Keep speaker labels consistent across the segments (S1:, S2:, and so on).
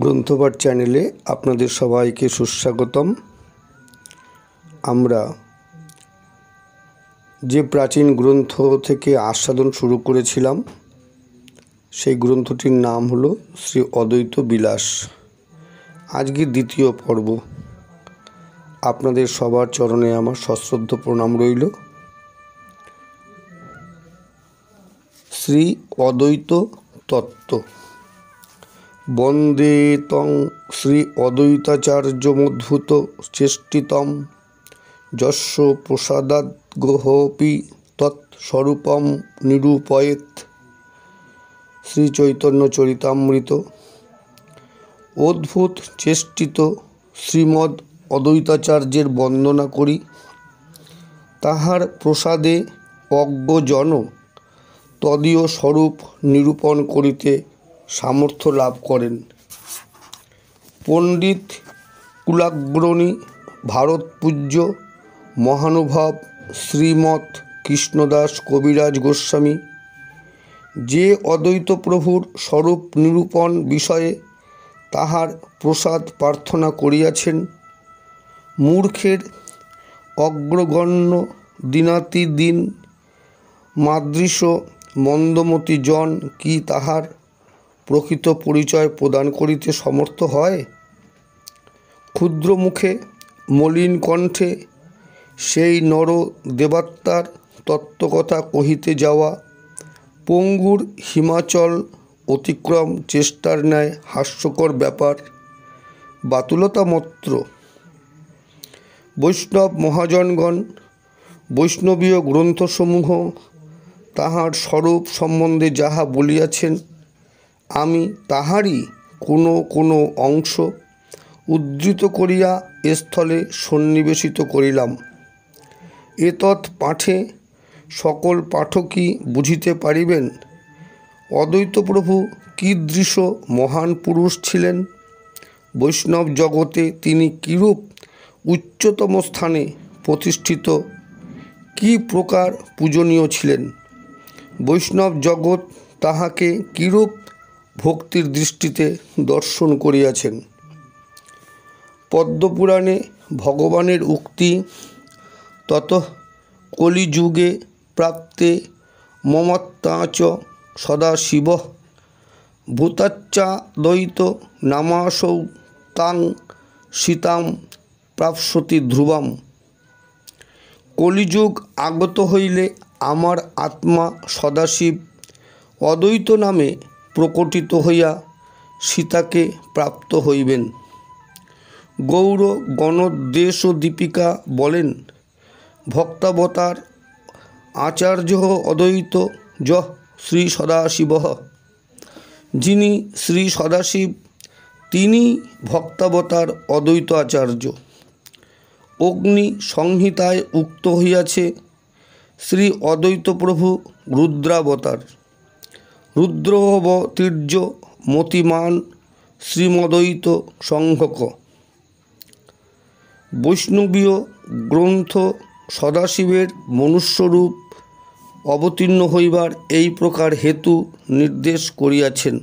S1: গ্রন্থপাঠ চ্যানেলে আপনাদের সবাইকে সুস্বাগতম। আমরা যে প্রাচীন গ্রন্থ থেকে আস্বাদন শুরু করেছিলাম সেই গ্রন্থটির নাম হলো শ্রী অদ্বৈত বিলাস। আজকে দ্বিতীয় পর্ব। আপনাদের সবার চরণে আমার সশ্রদ্ধ প্রণাম রইল। শ্রী অদ্বৈত তত্ত্ব। বন্দে তং শ্রী অদ্বৈতাচার্যমুদ্ভূত চেষ্টিতম যস্য প্রসাদাদ্গোহপি তৎস্বরূপম নিরূপয়েৎ। শ্রী চৈতন্য চরিতামৃত। অদ্ভুত চেষ্টিত শ্রীমদ্ অদ্বৈতাচার্যের বন্দনা করি। তাহার প্রসাদে অজ্ঞজন তদীয় স্বরূপ নিরূপণ করিতে সামর্থ্য লাভ করেন। পণ্ডিত কুলাগ্রণী ভারতপূজ্য মহানুভব শ্রীমৎ কৃষ্ণদাস কবিরাজ গোস্বামী যে অদ্বৈত প্রভুর স্বরূপ নিরূপণ বিষয়ে তাহার প্রসাদ প্রার্থনা করিয়াছেন, মূর্খের অগ্রগণ্য দিনাতিদিন মাদৃশ মন্দমতি জন কি তাহার প্রকৃত পরিচয় প্রদান করিতে সমর্থ হয়? ক্ষুদ্র মুখে মলিন কণ্ঠে সেই নর দেবাত্মার তত্ত্বকথা কহিতে যাওয়া পঙ্গুর হিমাচল অতিক্রম চেষ্টার ন্যায় হাস্যকর ব্যাপার, বাতুলতা মাত্র। বৈষ্ণব মহাজনগণ বৈষ্ণবীয় গ্রন্থসমূহ তাহার স্বরূপ সম্বন্ধে যাহা বলিয়াছেন, আমি তাহারই কোনো অংশ উদ্ধৃত করিয়া এস্থলে সন্নিবেশিত করিলাম। এতৎ পাঠে সকল পাঠকই বুঝিতে পারিবেন অদ্বৈত প্রভু কীদৃশ মহান পুরুষ ছিলেন, বৈষ্ণব জগতে তিনি কিরূপ উচ্চতম স্থানে প্রতিষ্ঠিত, কি প্রকার পূজনীয় ছিলেন, বৈষ্ণব জগৎ তাহাকে কিরূপ ভক্তির দৃষ্টিতে দর্শন করিয়াছেন। পদ্মপুরাণে ভগবানের উক্তি, তত কলিযুগে প্রাপ্তে মমত্বাচ সদাশিবঃ ভূতাচ্চাদ্বৈত নামাসৌ তাং সীতাম প্রাপ্স্যতি ধ্রুবম। কলিযুগ আগত হইলে আমার আত্মা সদাশিব অদ্বৈত নামে প্রকটিত হইয়া সীতাকে প্রাপ্ত হইবেন। গৌর গণদেশ দীপিকা বলেন, ভক্তাবতার আচার্য অদ্বৈত যঃ শ্রী সদাশিবঃ। যিনি শ্রী সদাশিব তিনি ভক্তাবতার অদ্বৈত আচার্য। অগ্নি সংহিতায় উক্ত হইয়াছে শ্রী অদ্বৈত প্রভু রুদ্রাবতার। রুদ্রবতীর্য মতিমান শ্রীমদ্বৈত সংঘক। বৈষ্ণবীয় গ্রন্থ সদাশিবের মনুষ্যরূপ অবতীর্ণ হইবার এই প্রকার হেতু নির্দেশ করিয়াছেন।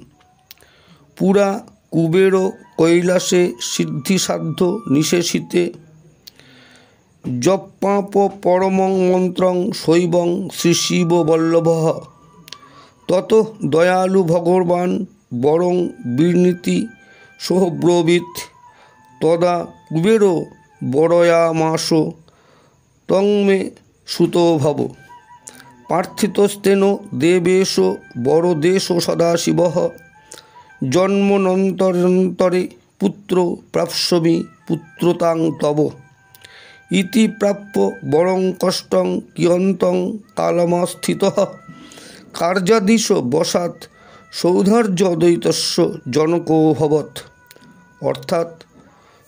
S1: পুরা কুবের কৈলাসে সিদ্ধিসাধ্য নিশেষিতে জপ্পাপ পরমং মন্ত্রং শৈবং শ্রীশিব বল্লভঃ। তত দয়ালু ভগবান বরং বিনীতি সোহব্রবীত তদা কুবের বরয়ামাস তং মে সুতো ভব। প্রার্থিতস্তেন দেবেশ বরদেশ সদাশিবঃ। জন্মনন্তরে পুত্র প্রাপ্স্যামি পুত্রতাং তব। ইতি প্রাপ্য বরং কষ্টং কিয়ন্তং কালমাস্থিতঃ। কার্যাদিশ বসাৎ সৌধার্য দ্বৈতস্য জনকোভবৎ। অর্থাৎ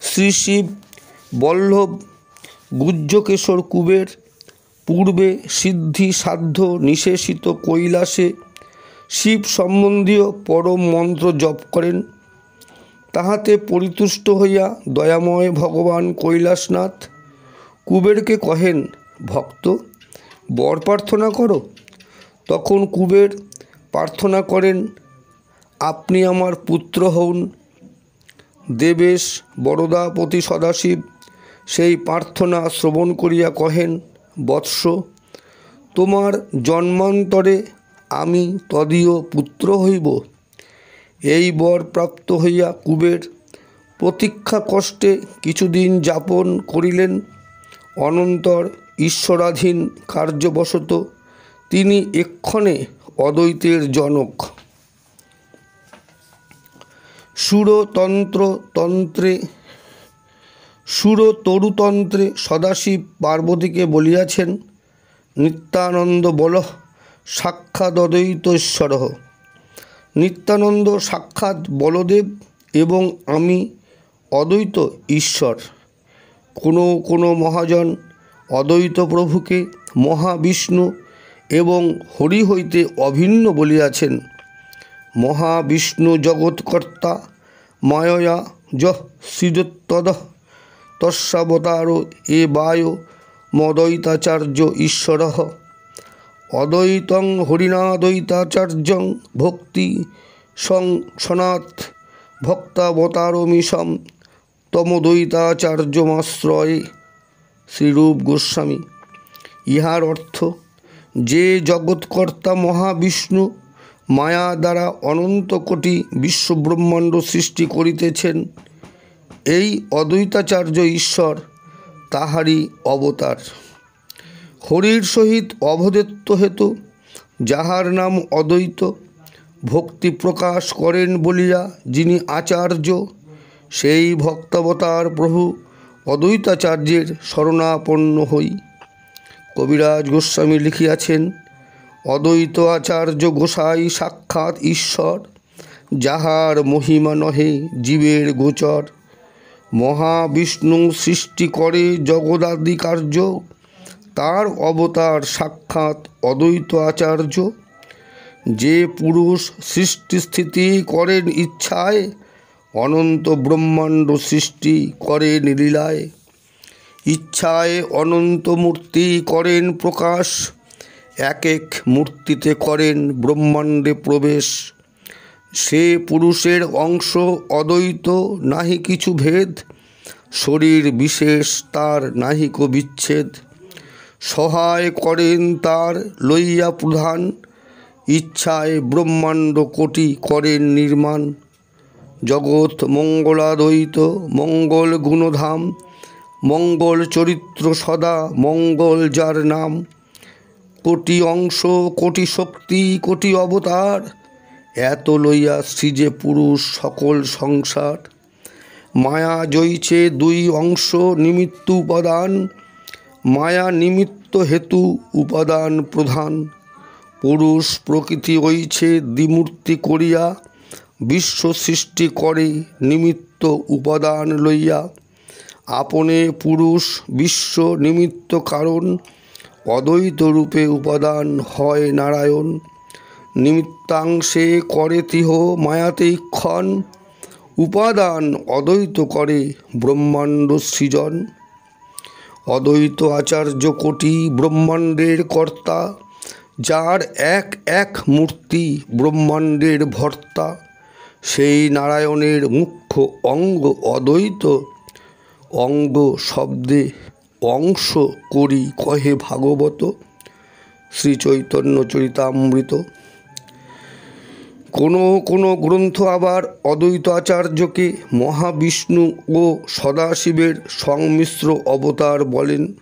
S1: শ্রী শিব বল্লভ গুহ্যকেশর কুবের পূর্বে সিদ্ধি সাধ্য নিশেষিত কৈলাসে শিব সম্বন্ধীয় পরম মন্ত্র জপ করেন। তাহাতে পরিতুষ্ট হইয়া দয়াময় ভগবান কৈলাসনাথ কুবেরকে কহেন, ভক্ত বর প্রার্থনা করো। তখন কুবের প্রার্থনা করেন, আপনি আমার পুত্র হউন। দেবেশ বরদাপতি সদাশিব সেই প্রার্থনা শ্রবণ করিয়া কহেন, বৎস, তোমার জন্মান্তরে আমি তদীয় পুত্র হইব। এই বর প্রাপ্ত হইয়া কুবের প্রতীক্ষা কষ্টে কিছুদিন যাপন করিলেন। অনন্তর ঈশ্বরাধীন কার্যবশত তিনি এক্ষণে অদ্বৈতের জনক। সুরতরুতন্ত্রে সদাশিব পার্বতীকে বলিয়াছেন, নিত্যানন্দ বলঃ সাক্ষাৎ অদ্বৈতশ্বর। নিত্যানন্দ সাক্ষাৎ বলদেব এবং আমি অদ্বৈত ঈশ্বর। কোনো মহাজন অদ্বৈত প্রভুকে মহাবিষ্ণু এবং হরি হইতে অভিন্ন বলিয়াছেন। মহাবিষ্ণু জগৎকর্তা মায়য়া যঃ সৃজত্তদঃ তস্যাবতার এ বায় মদ্বৈতাচার্য ঈশ্বরঃ। অদ্বৈতং হরিণাদ্বৈতাচার্যং ভক্তি সনাথ ভক্তাবতারমিশম তমদ্বৈতাচার্যমাশ্রয়ে। শ্রীরূপ গোস্বামী। ইহার অর্থ, যে জগৎকর্তা মহাবিষ্ণু মায়া দ্বারা অনন্ত কোটি বিশ্বব্রহ্মাণ্ড সৃষ্টি করিতেছেন, এই অদ্বৈতাচার্য ঈশ্বর তাহারই অবতার। হরির সহিত অভেদত্ব হেতু যাহার নাম অদ্বৈত ভক্তি প্রকাশ করেন বলিয়া যিনি আচার্য, সেই ভক্তাবতার প্রভু অদ্বৈতাচার্যের শরণাপন্ন হই। কবিরাজ গোস্বামী লিখিয়াছেন, অদ্বৈত আচার্য গোসাই সাক্ষাৎ ঈশ্বর, যাহার মহিমা নহে জীবের গোচর। মহাবিষ্ণু সৃষ্টি করে জগদাদি কার্য, তার অবতার সাক্ষাৎ অদ্বৈত আচার্য। যে পুরুষ সৃষ্টি স্থিতি করেন ইচ্ছায়, অনন্ত ব্রহ্মাণ্ড সৃষ্টি করেন লীলায়। ইচ্ছায় অনন্ত মূর্তি করেন প্রকাশ, এক এক মূর্তিতে করেন ব্রহ্মাণ্ডে প্রবেশ। সে পুরুষের অংশ অদ্বৈত, নাহি কিছু ভেদ, শরীর বিশেষ তার নাহিক বিচ্ছেদ। সহায় করেন তার লইয়া প্রধান, ইচ্ছায় ব্রহ্মাণ্ড কোটি করেন নির্মাণ। জগৎ মঙ্গলাদ্বৈত মঙ্গল গুণধাম, মঙ্গল চরিত্র সদা মঙ্গল যার নাম। কোটি অংশ কোটি শক্তি কোটি অবতার, এত লইয়া সৃজে পুরুষ সকল সংসার। মায়া জয়ছে দুই অংশ নিমিত্ত উপাদান, মায়া নিমিত্ত হেতু উপাদান প্রধান। পুরুষ প্রকৃতি হইছে দ্বিমূর্তি করিয়া, বিশ্ব সৃষ্টি করে নিমিত্ত উপাদান লইয়া। আপনে পুরুষ বিশ্ব নিমিত্ত কারণ, অদ্বৈত রূপে উপাদান হয় নারায়ণ। নিমিত্তাংশে করে তিহ মায়াতেই ক্ষণ, উপাদান অদ্বৈত করে ব্রহ্মাণ্ড সৃজন। অদ্বৈত আচার্য কোটি ব্রহ্মাণ্ডের কর্তা, যার এক এক মূর্তি ব্রহ্মাণ্ডের ভর্তা। সেই নারায়ণের মুখ্য অঙ্গ অদ্বৈত, অঙ্গ শব্দে অংশ করি কহে ভাগবত। শ্রী চৈতন্য চরিতামৃত। কোনো গ্রন্থ আবার অদ্বৈত আচার্যকে মহাবিষ্ণু ও সদাশিবের সংমিশ্র অবতার বলেন।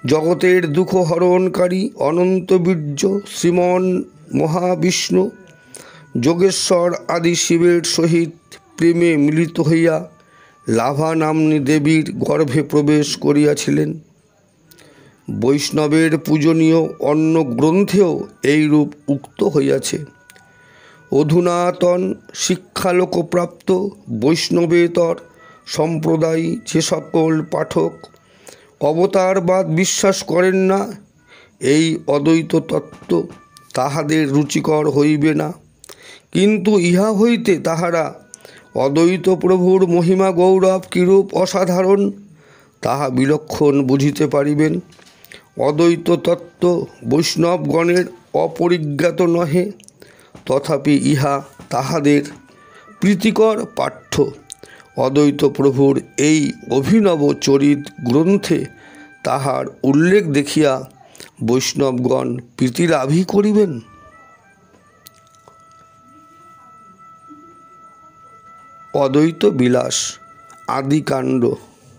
S1: জগতের দুঃখ হরণকারী অনন্ত বীর্য শ্রীমন মহাবিষ্ণু যোগেশ্বর আদি শিবের সহিত প্রেমে মিলিত হইয়া লাভা নাম্নী দেবীর গর্ভে প্রবেশ করিয়াছিলেন। বৈষ্ণবের পূজনীয় অন্য গ্রন্থেও এইরূপ উক্ত হইয়াছে। অধুনাতন শিক্ষালোকপ্রাপ্ত বৈষ্ণবেতর সম্প্রদায় যে সকল পাঠক অবতারবাদ বিশ্বাস করেন না, এই অদ্বৈত তত্ত্ব তাহাদের রুচিকর হইবে না। কিন্তু ইহা হইতে তাহারা অদ্বৈত প্রভুর মহিমা গৌরব কিরূপ অসাধারণ, তাহা বিলক্ষণ বুঝিতে পারিবেন। অদ্বৈত তত্ত্ব বৈষ্ণবগণের অপরিজ্ঞাত নহে, তথাপি ইহা তাহাদের প্রীতিকর পাঠ্য। অদ্বৈত প্রভুর এই অভিনব চরিত গ্রন্থে তাহার উল্লেখ দেখিয়া বৈষ্ণবগণ প্রীতিলাভই করিবেন। অদ্বৈত বিলাস আদিকাণ্ড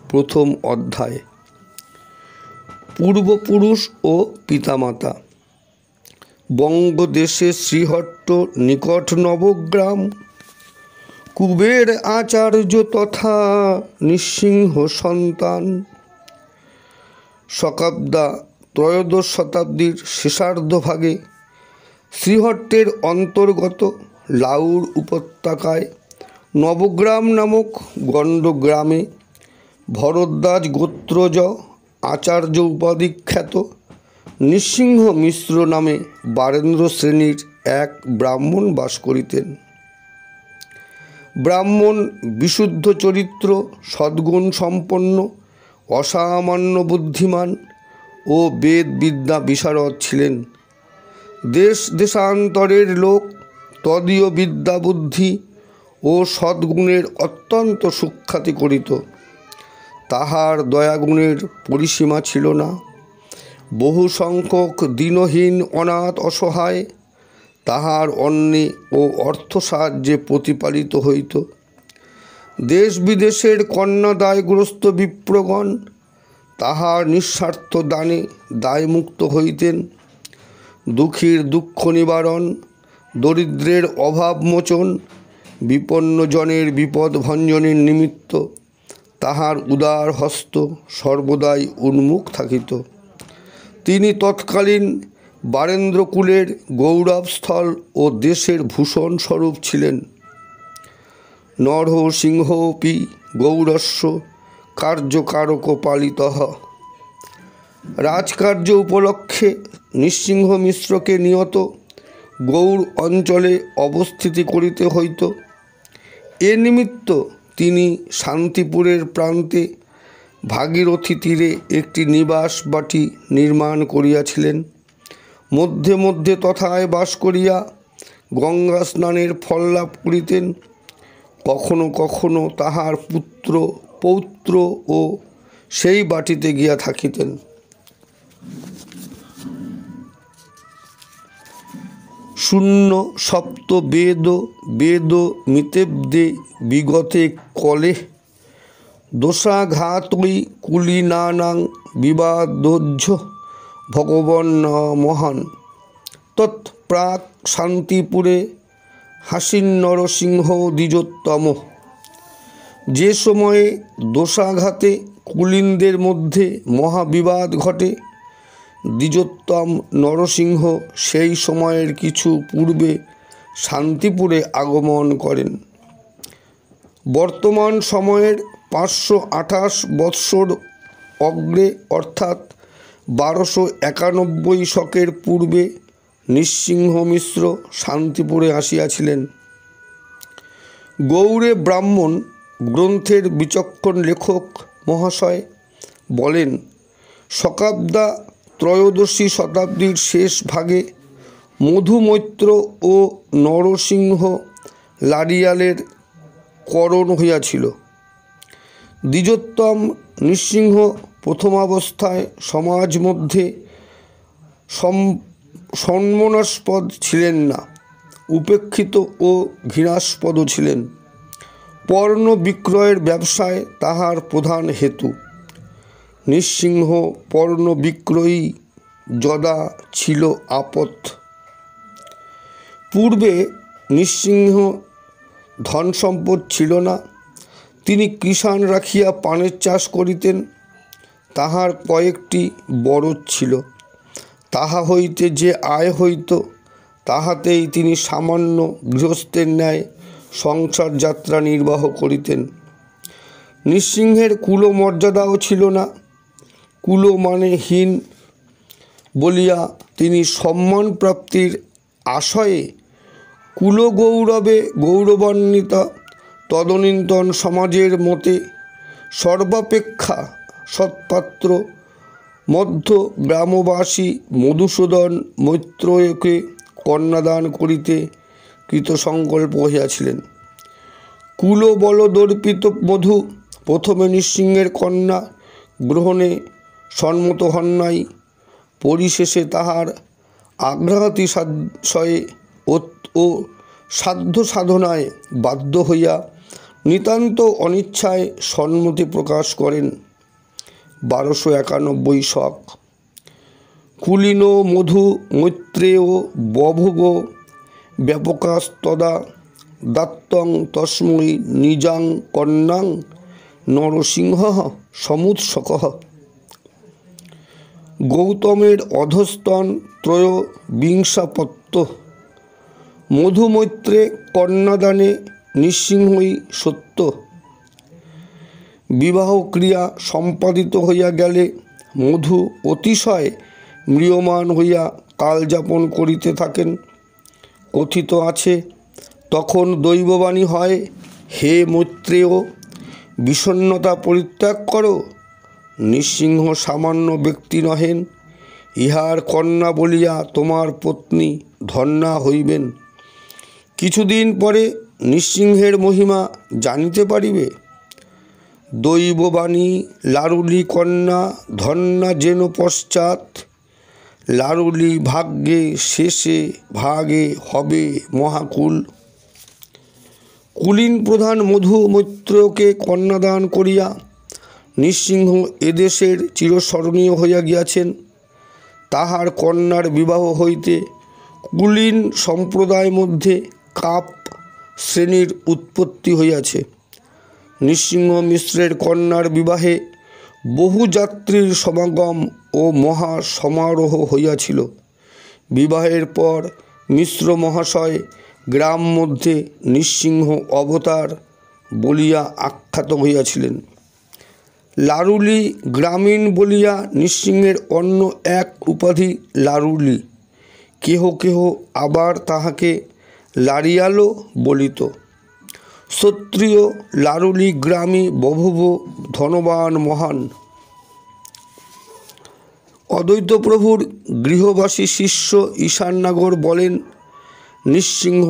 S1: প্রথম অধ্যায়। পূর্বপুরুষ ও পিতামাতা। বঙ্গদেশে শ্রীহট্ট নিকট নবগ্রাম, কুবের আচার্য তথা নৃসিংহ সন্তান। শকাব্দা ত্রয়োদশ শতাব্দীর শেষার্ধভাগে শ্রীহট্টের অন্তর্গত লাউর উপত্যকায় নবগ্রাম নামক গণ্ডগ্রামে ভরদ্বাজ গোত্রজ আচার্য উপাধিখ্যাত নৃসিংহ মিশ্র নামে বারেন্দ্র শ্রেণীর এক ব্রাহ্মণ বাস করিতেন। ব্রাহ্মণ বিশুদ্ধ চরিত্র, সদ্গুণ সম্পন্ন, অসামান্য বুদ্ধিমান ও বেদ বিদ্যা বিশারদ ছিলেন। দেশ দেশান্তরের লোক তদীয় বিদ্যা বুদ্ধি ও সদ্গুণের অত্যন্ত সুখ্যাতি করিত। তাহার দয়াগুণের পরিসীমা ছিল না। বহু সংখ্যক দীনহীন অনাথ অসহায় তাহার অন্নে ও অর্থ সাহায্যে প্রতিপালিত হইত। দেশ বিদেশের কন্যাদায়গ্রস্ত বিপ্রগণ তাহার নিঃস্বার্থ দানে দায়মুক্ত হইতেন। দুঃখীর দুঃখ নিবারণ, দরিদ্রের অভাব মোচন, বিপন্নজনের বিপদ ভঞ্জনের নিমিত্ত তাহার উদার হস্ত সর্বদাই উন্মুখ থাকিত। তিনি তৎকালীন বারেন্দ্রকুলের গৌরবস্থল ও দেশের ভূষণ স্বরূপ ছিলেন। নরসিংহপি গৌরস্য কার্যকারক পালিতঃ। রাজকার্য উপলক্ষে নৃসিংহ মিশ্রকে নিয়ত গৌড় অঞ্চলে অবস্থিতি করিতে হইত। এ নিমিত্ত তিনি শান্তিপুরের প্রান্তে ভাগীরথী তীরে একটি নিবাস বাটি নির্মাণ করিয়াছিলেন। মধ্যে মধ্যে তথায় বাস করিয়া গঙ্গা স্নানের ফল লাভ করিতেন। কখনো কখনো তাহার পুত্র পৌত্র ও সেই বাটিতে গিয়া থাকিতেন। শূন্য সপ্ত বেদ বেদ মিতেব্দে বিগতে কলে, দোষাঘাতই কুলীনানাং বিবাদোজ্জ ভগবন মহান। তৎপ্রাক শান্তিপুরে হাসিন নরসিংহ দ্বিজোত্তম। যে সময়ে দোষাঘাতে কুলীনদের মধ্যে মহাবিবাদ ঘটে, দ্বিজোত্তম নরসিংহ সেই সময়ের কিছু পূর্বে শান্তিপুরে আগমন করেন। বর্তমান সময়ের 528 বৎসর অগ্রে অর্থাৎ 1291 শকের পূর্বে নৃসিংহ মিশ্র শান্তিপুরে আসিয়াছিলেন। গৌড়ে ব্রাহ্মণ গ্রন্থের বিচক্ষণ লেখক মহাশয় বলেন, শকাব্দা ত্রয়োদশী শতাব্দীর শেষ ভাগে মধুমৈত্র ও নরসিংহ লারিয়ালের করণ হইয়াছিল। দ্বিজোত্তম নৃসিংহ প্রথমাবস্থায় সমাজ মধ্যে সম্মানাস্পদ ছিলেন না, উপেক্ষিত ও ঘৃণাস্পদ ছিলেন। পর্ণ বিক্রয়ের ব্যবসায় তাহার প্রধান হেতু। নৃসিংহ পর্ণ বিক্রয়ী যদা ছিল আপদ। পূর্বে নৃসিংহ ধন সম্পদ ছিল না। তিনি কৃষাণ রাখিয়া পানের চাষ করিতেন। তাহার কয়েকটি বরজ ছিল। তাহা হইতে যে আয় হইত তাহাতেই তিনি সামান্য গৃহস্থের ন্যায় সংসার যাত্রা নির্বাহ করিতেন। নৃসিংহের কুলমর্যাদাও ছিল না। কুল মানে হীন বলিয়া তিনি সম্মান প্রাপ্তির আশয়ে কুলগৌরবে গৌরবান্বিত তদনীন্তন সমাজের মতে সর্বাপেক্ষা সৎপাত্র মধ্য গ্রামবাসী মধুসূদন মৈত্রেয়কে কন্যাদান করিতে কৃতসংকল্প হইয়াছিলেন। কুলবলদর্পিত মধু প্রথমে নৃসিংহের কন্যা গ্রহণে সম্মত হন নাই। পরিশেষে তাহার আঘ্রাতিশয়ে ও সাধ্য সাধনায় বাধ্য হইয়া নিতান্ত অনিচ্ছায় সম্মতি প্রকাশ করেন। 1291 শক। কুলীন মধু মৈত্রেয় বভুব ব্যাপকাস্তদা দাত্তং তস্मै নিজাং কন্যাং নরসিংহ সমুৎসকঃ। গৌতমের অধস্তন ত্রয়োবিংশাপত্য মধুমৈত্রে কন্যাদানে নৃসিংহই সত্য। বিবাহ ক্রিয়া সম্পাদিত হইয়া গেলে মধু অতিশয় ম্রিয়মাণ হইয়া কালযাপন করিতে থাকেন। কথিত আছে, তখন দৈববাণী হয়, হে মৈত্রেয়, বিষণ্ণতা পরিত্যাগ করো। নৃসিংহ সামান্য ব্যক্তি নহেন, ইহার কন্যা বলিয়া তোমার পত্নী ধন্যা হইবেন। কিছুদিন পরে নৃসিংহের মহিমা জানিতে পারিবে। দৈববাণী লারুলি কন্যা ধন্যা যেন পশ্চাৎ, লারুলি ভাগ্যে শেষে ভাগে হবে মহাকুল। কুলীন প্রধান মধু মৈত্রকে কন্যাদান করিয়া নৃসিংহ এদেশের চিরস্মরণীয় হইয়া গিয়াছেন। তাহার কন্যার বিবাহ হইতে কুলীন সম্প্রদায় মধ্যে কাপ শ্রেণীর উৎপত্তি হইয়াছে। নৃসিংহ মিশ্রের কন্যার বিবাহে বহু যাত্রীর সমাগম ও মহা সমারোহ হইয়াছিল। বিবাহের পর মিশ্র মহাশয় গ্রাম মধ্যে নৃসিংহ অবতার বলিয়া আখ্যাত হইয়াছিলেন। লারুলি গ্রামীণ বলিয়া নৃসিংহের অন্য এক উপাধি লারুলি। কেহ কেহ আবার তাহাকে লারিয়ালও বলিত। ক্ষত্রিয় লারুলি গ্রামী বভুব ধনবান মহান। অদ্বৈত প্রভুর গৃহবাসী শিষ্য ঈশাননাগর বলেন, নৃসিংহ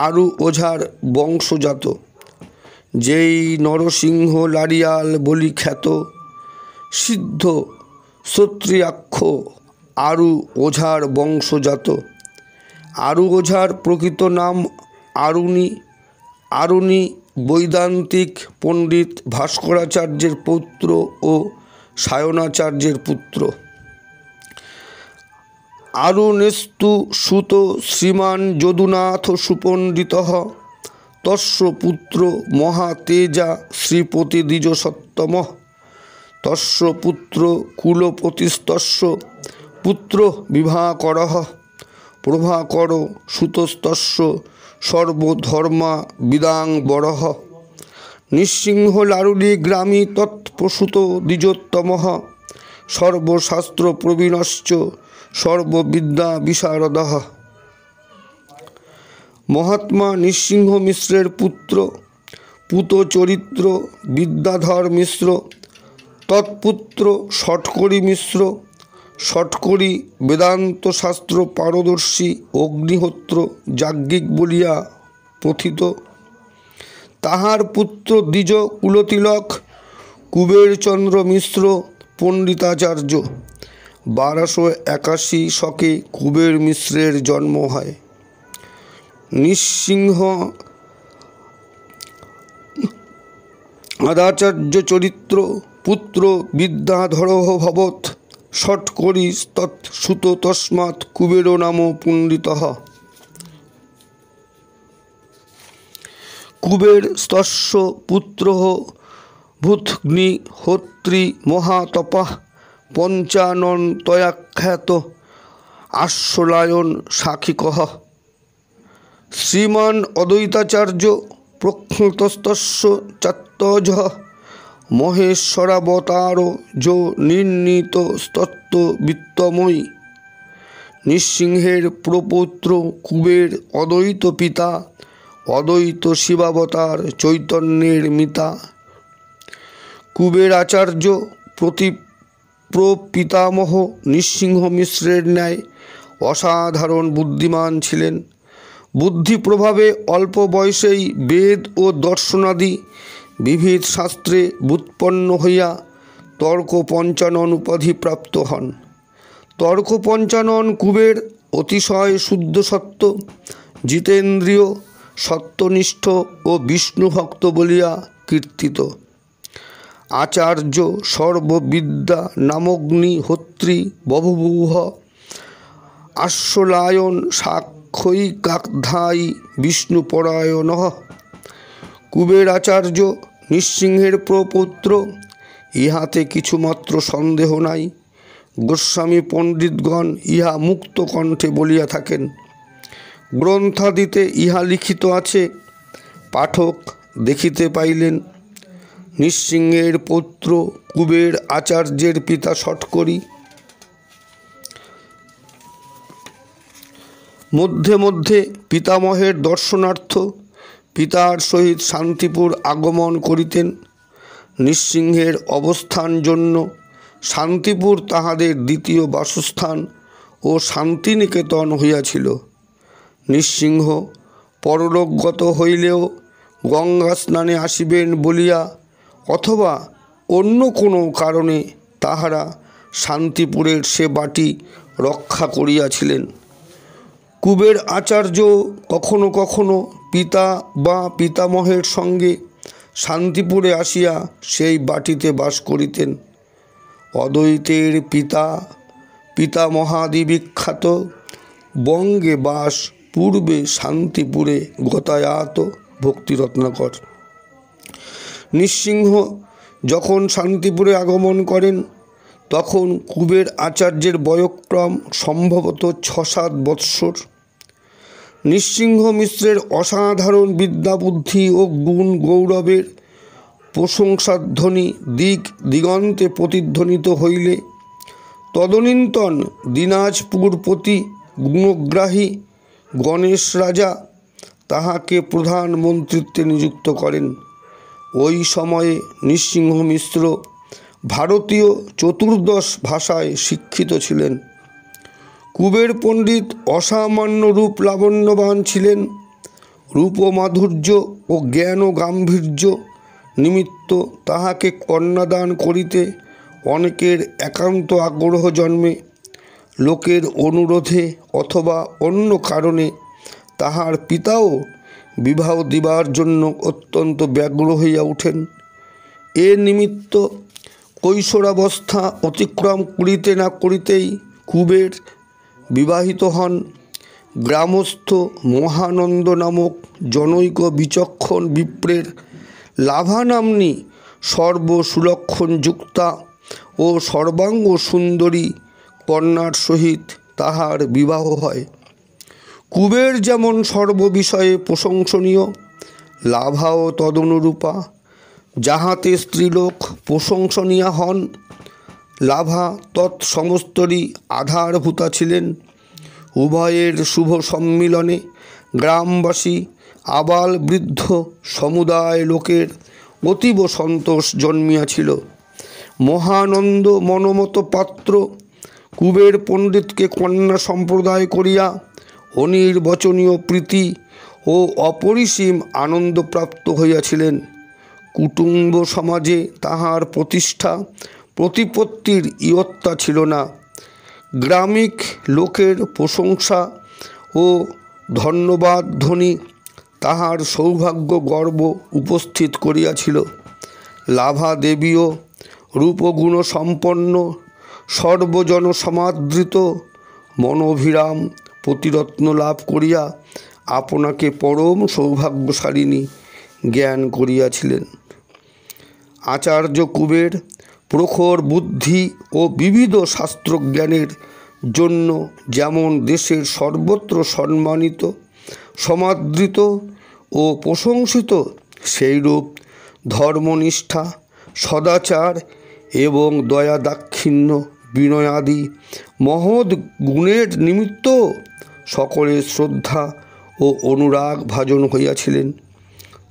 S1: আরু ওঝার বংশজাত। যেই নরসিংহ লারিয়াল বলি খ্যাত, সিদ্ধ ক্ষত্রিয়াক্ষ আরু ওঝার বংশজাত। আরু ওঝার প্রকৃত নাম আরুণী। আরুণী বৈদান্তিক পণ্ডিত ভাস্করাচার্যের পৌত্র ও সায়নাচার্যের পুত্র। আরুণেস্তু সুত শ্রীমান যদুনাথ সুপণ্ডিতঃ, তস্য পুত্র মহাতেজা শ্রীপতি দ্বিজ সত্তমঃ। তস্য পুত্র কুলপতিস্তস্য পুত্র বিভাকরঃ। প্রভাকর সুতস্তস্য সর্বধর্মা বিদাং বরঃ। নৃসিংহ লারুলি গ্রামী তৎপ্রসূত দ্বিজোত্তমঃ। সর্বশাস্ত্র প্রবীণশ্চ সর্ববিদ্যা বিশারদঃ। মহাত্মা নৃসিংহ মিশ্রের পুত্র পুতচরিত্র বিদ্যাধর মিশ্র, তৎপুত্র শটকরী মিশ্র। শটকরী বেদান্ত শাস্ত্র পারদর্শী অগ্নিহোত্র যাজ্ঞিক বলিয়া প্রথিত। তাহার পুত্র দ্বিজ কুলতিলক কুবেরচন্দ্র মিশ্র পণ্ডিতাচার্য। 1281 শকে কুবের মিশ্রের জন্ম হয়। নৃসিংহ আদাচার্য চরিত্র পুত্র বিদ্যাধরঃ ভবৎ। শটকরী তৎসুত তস্মাৎ কুবের নাম পণ্ডিতঃ। কুবের তস্য পুত্রঃ ভূতগ্নিহোত্রী মহাতপঃ। পঞ্চাননতয়াখ্যাত আশ্বলায়ন সাক্ষিকঃ। শ্রীমান অদ্বৈতাচার্য প্রখ্যাতস্তস্য চাত্তজঃ। মহেশ্বরাবতার যো নির্ণীতস্তত্ত্ব বিত্তময়ী। নৃসিংহের প্রপৌত্র কুবের অদ্বৈত পিতা, অদ্বৈত শিবাবতার চৈতন্যের মিতা। কুবের আচার্য প্রপিতামহ নৃসিংহ মিশ্রের ন্যায় অসাধারণ বুদ্ধিমান ছিলেন। বুদ্ধি প্রভাবে অল্প বয়সেই বেদ ও দর্শনাদি বিবিধ শাস্ত্রে ব্যুৎপন্ন হইয়া তর্ক পঞ্চানন উপাধি প্রাপ্ত হন। তর্ক পঞ্চানন কুবের অতিশয় শুদ্ধ সত্য, জিতেন্দ্রিয়, সত্যনিষ্ঠ ও বিষ্ণুভক্ত বলিয়া কীর্তিত। আচার্য সর্ববিদ্যা নামগ্নি হোত্রী বভূভ আশ্বলায়ন সাক্ষৈকাধ্যায়ী বিষ্ণুপরায়ণঃ। কুবের আচার্য নৃসিংহের প্রপৌত্র, ইহাতে কিছুমাত্র সন্দেহ নাই। গোস্বামী পণ্ডিতগণ ইহা মুক্ত কণ্ঠে বলিয়া থাকেন। গ্রন্থাদিতে ইহা লিখিত আছে, পাঠক দেখিতে পাইলেন। নৃসিংহের পৌত্র কুবের আচার্যের পিতা শঠকরি মধ্যে মধ্যে পিতামহের দর্শনার্থ পিতার সহিত শান্তিপুর আগমন করিতেন। নৃসিংহের অবস্থান জন্য শান্তিপুর তাহাদের দ্বিতীয় বাসস্থান ও শান্তিনিকেতন হইয়াছিল। নৃসিংহ পরলোকগত হইলেও গঙ্গা স্নানে আসিবেন বলিয়া অথবা অন্য কোনো কারণে তাহারা শান্তিপুরের সে বাটি রক্ষা করিয়াছিলেন। কুবের আচার্য কখনো কখনো পিতা বা পিতামহের সঙ্গে শান্তিপুরে আসিয়া সেই বাটিতে বাস করিতেন। অদ্বৈতের পিতা পিতামহাদি বিখ্যাত বঙ্গে বাস, পূর্বে শান্তিপুরে গতায়াত। ভক্তিরত্নাকর। নৃসিংহ যখন শান্তিপুরে আগমন করেন তখন কুবের আচার্যের বয়ঃক্রম সম্ভবত 6-7 বৎসর। নৃসিংহ মিশ্রের অসাধারণ বিদ্যাবুদ্ধি ও গুণ গৌরবের প্রশংসাধ্বনি দিক দিগন্তে প্রতিধ্বনিত হইলে তদনীন্তন দিনাজপুরপতি গুণগ্রাহী গণেশ রাজা তাহাকে প্রধানমন্ত্রিত্বে নিযুক্ত করেন। ওই সময়ে নৃসিংহ মিশ্র ভারতীয় 14 ভাষায় শিক্ষিত ছিলেন। কুবের পণ্ডিত অসামান্য রূপ লাবণ্যবান ছিলেন। রূপ মাধুর্য ও জ্ঞান ও গাম্ভীর্য নিমিত্ত তাহাকে কন্যাদান করিতে অনেকের একান্ত আগ্রহ জন্মে। লোকের অনুরোধে অথবা অন্য কারণে তাহার পিতাও বিবাহ দিবার জন্য অত্যন্ত ব্যগ্র হইয়া ওঠেন। এ নিমিত্ত কৈশোরাবস্থা অতিক্রম করিতে না করিতেই কুবের বিবাহিত হন। গ্রামস্থ মহানন্দ নামক জনৈক বিচক্ষণ বিপ্রের লাভা নাম্নী সর্বসুলক্ষণযুক্তা ও সর্বাঙ্গ সুন্দরী কন্যার সহিত তাহার বিবাহ হয়। কুবের যেমন সর্ববিষয়ে প্রশংসনীয়, লাভাও তদনুরূপা। যাহাতে স্ত্রীলোক প্রশংসনীয়া হন, লাভা তৎসমস্তরই আধারভূতা ছিলেন। উভয়ের শুভ সম্মিলনে গ্রামবাসী আবাল বৃদ্ধ সমুদায় লোকের অতীব সন্তোষ জন্মিয়াছিল। মহানন্দ মনোমত পাত্র কুবের পণ্ডিতকে কন্যা সম্প্রদায় করিয়া অনির্বচনীয় প্রীতি ও অপরিসীম আনন্দপ্রাপ্ত হইয়াছিলেন। কুটুম্ব সমাজে তাহার প্রতিষ্ঠা প্রতিপত্তির ইয়ত্তা ছিল না। গ্রামিক লোকের প্রশংসা ও ধন্যবাদ ধ্বনি তাহার সৌভাগ্য গর্ব উপস্থিত করিয়াছিল। লাভা দেবীও রূপগুণ সম্পন্ন, সর্বজন সমাদৃত, মনোভিরাম প্রতিরত্ন লাভ করিয়া আপনাকে পরম সৌভাগ্যশালিনী জ্ঞান করিয়াছিলেন। আচার্য কুবের প্রখর বুদ্ধি ও বিবিধ শাস্ত্রজ্ঞানের জন্য যেমন দেশের সর্বত্র সম্মানিত, সমাদৃত ও প্রশংসিত, সেইরূপ ধর্মনিষ্ঠা, সদাচার এবং দয়া দাক্ষিণ্য বিনয়াদি মহৎ গুণের নিমিত্ত সকলের শ্রদ্ধা ও অনুরাগ ভাজন হইয়াছিলেন।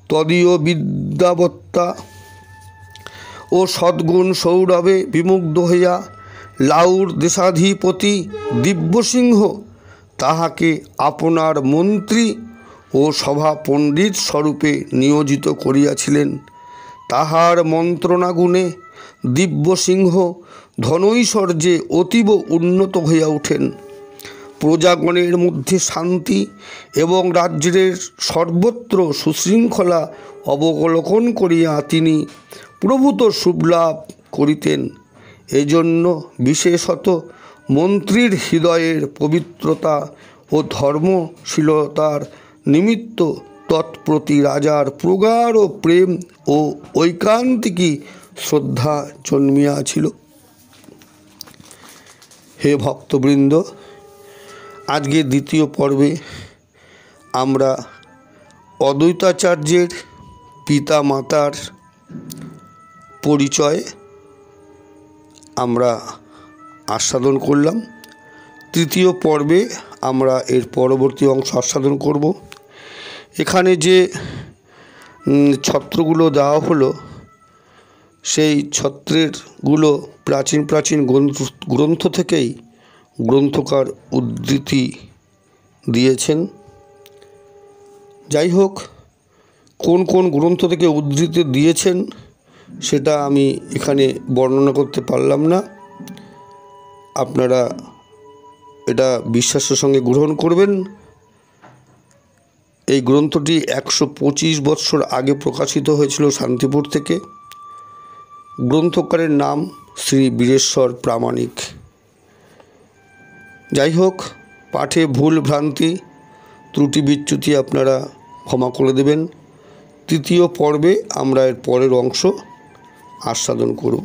S1: তদীয় বিদ্যাবত্তা ও সদ্গুণ সৌরভে বিমুগ্ধ হইয়া লাউর দেশাধিপতি দিব্যসিংহ তাহাকে আপনার মন্ত্রী ও সভা পণ্ডিত স্বরূপে নিয়োজিত করিয়াছিলেন। তাহার মন্ত্রণাগুণে দিব্যসিংহ ধনৈশ্বর্যে অতীব উন্নত হইয়া ওঠেন। প্রজাগণের মধ্যে শান্তি এবং রাজ্যের সর্বত্র সুশৃঙ্খলা অবলোকন করিয়া তিনি প্রভূত শুভলাভ করিতেন। এজন্য বিশেষত মন্ত্রীর হৃদয়ের পবিত্রতা ও ধর্মশীলতার নিমিত্ত তৎপ্রতি রাজার প্রগাঢ় প্রেম ও ঐকান্তিকী শ্রদ্ধা জন্মিয়াছিল। হে ভক্তবৃন্দ, আজকে দ্বিতীয় পর্বে আমরা অদ্বৈতাচার্যের পিতা মাতার পরিচয় আমরা আস্বাদন করলাম। তৃতীয় পর্বে আমরা এর পরবর্তী অংশ আস্বাদন করব। এখানে যে ছত্রগুলো দেওয়া হলো, সেই ছত্রেরগুলো প্রাচীন প্রাচীন গ্রন্থ থেকেই গ্রন্থকার উদ্ধৃতি দিয়েছেন। যাই হোক, কোন কোন গ্রন্থ থেকে উদ্ধৃতি দিয়েছেন সেটা আমি এখানে বর্ণনা করতে পারলাম না। আপনারা এটা বিশ্বাসের সঙ্গে গ্রহণ করবেন। এই গ্রন্থটি 125 বৎসর আগে প্রকাশিত হয়েছিল শান্তিপুর থেকে। গ্রন্থকারের নাম শ্রী বীরেশ্বর প্রামাণিক। যাই হোক, পাঠে ভুল ভ্রান্তি ত্রুটি বিচ্যুতি আপনারা ক্ষমা করে দেবেন। তৃতীয় পর্বে আমরা এর পরের অংশ আস্বাদন করব।